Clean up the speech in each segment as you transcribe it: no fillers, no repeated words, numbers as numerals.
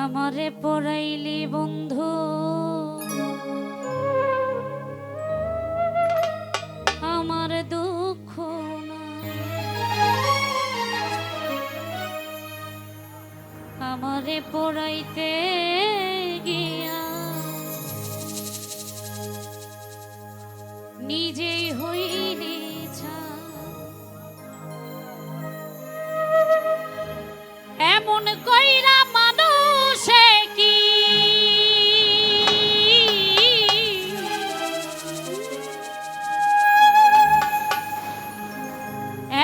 আমারে পড়াইলি বন্ধু আমার দুঃখ নাই, আমারে পড়াইতে গিয়া নিজেই হইলি এমন কইরা মানুষে কি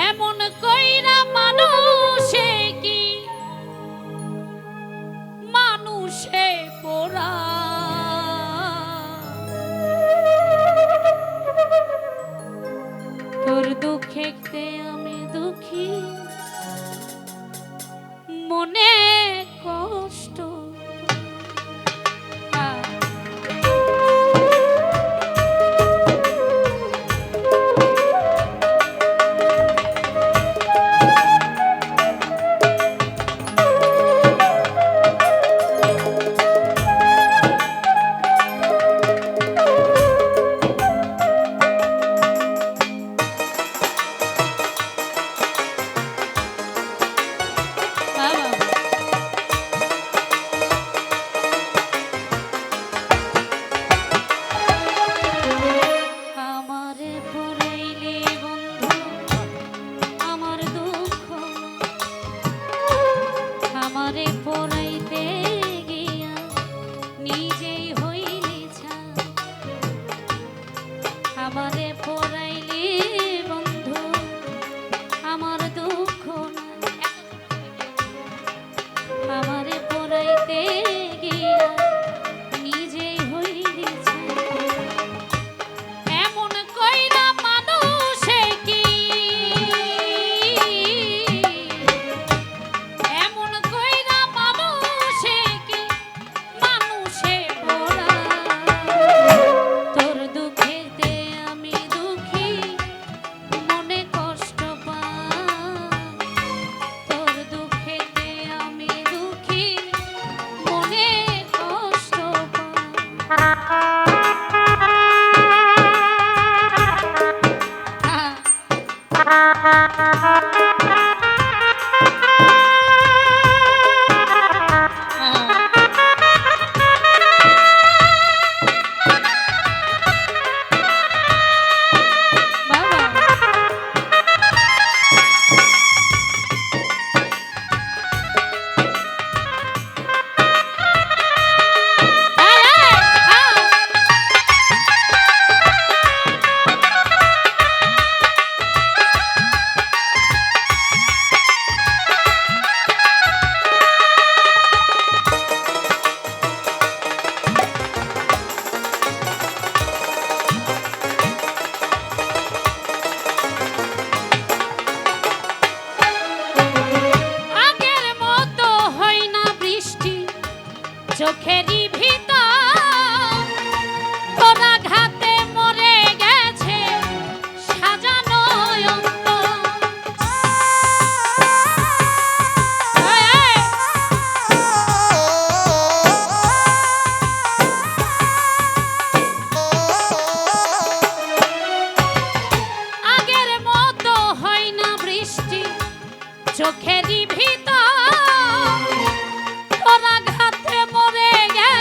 এমন কইরা মানুষে কি মানুষে পোড়া তোর দুঃখেতে আমি দুঃখী মনে কষ্ট আমারে পড়াইতে গিয়া নিজেই হইলি ছাই, আমারে পড়াইলি বন্ধু আমার দুঃখ নাই, আমারে পড়াইতে গিয়া নিজেই হইলি ছাই এমন কইরা মানুষে কি চোখেরই ভিতর তোরা ঘাতে মরে গেছে সাজানো অন্তর, আগের মতো হয় না বৃষ্টি চোখেরই ভিতর তোরা ঘাতে মরে গেছে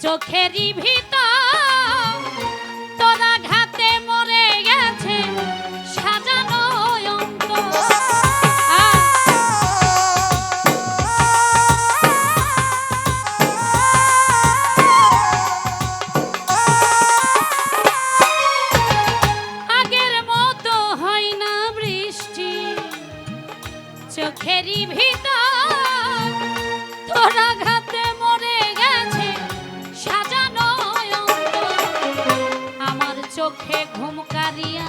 চোখেরই ভিতর তোরা ঘাতে মরে গেছে সাজানো অন্তর। আগের মতো হয় না বৃষ্টি, চোখেরই ভিতর তোরা ঘাতে মরে গেছে সাজানো অন্তর। আমার চোখে ঘুম কারিয়া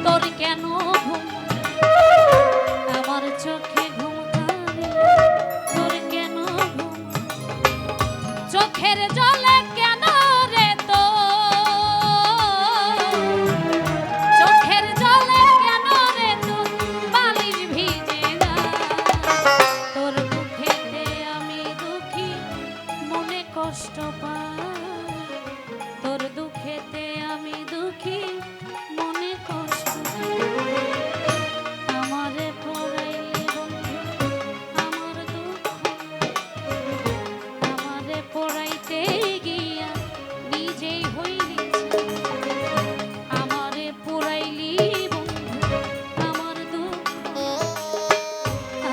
তোর কেন ঘুম, আমার চোখে ঘুম কারিয়া তোর কেন ঘুম, চোখের জলে কেন রে তো, চোখের জলে কেন রে তো বালিশ ভিজে না। তোর দুঃখেতে আমি দুঃখী মনে কষ্ট পাই, তোর দুঃখেতে আমি দুঃখী মনে কষ্ট পাই। আমারে পড়াইলি বন্ধু আমার দুঃখ, আমারে পড়াইতে গিয়া নিজেই হইলি ছাই। আমারে পড়াইলি বন্ধু আমার দুঃখ,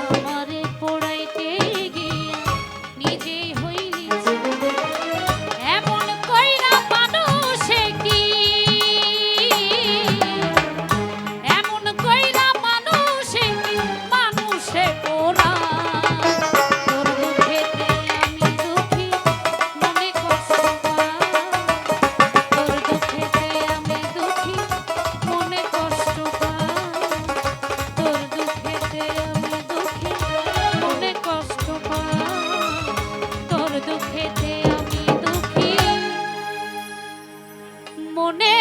আমারে পড়াইতে গিয়া নিজেই হইলি ছাই। এমন কইরা মানুষে কি, এমন কইরা মানুষে কি মানুষে পোড়া। তোর দুঃখেতে আমি দুঃখী মনে কষ্ট পাই, তোর দুঃখেতে আমি দুঃখী মনে কষ্ট পাই, তোর দুঃখেতে আমি দুঃখী মনে কষ্ট পাই, তোর দুঃখেতে আমি দুঃখী মনে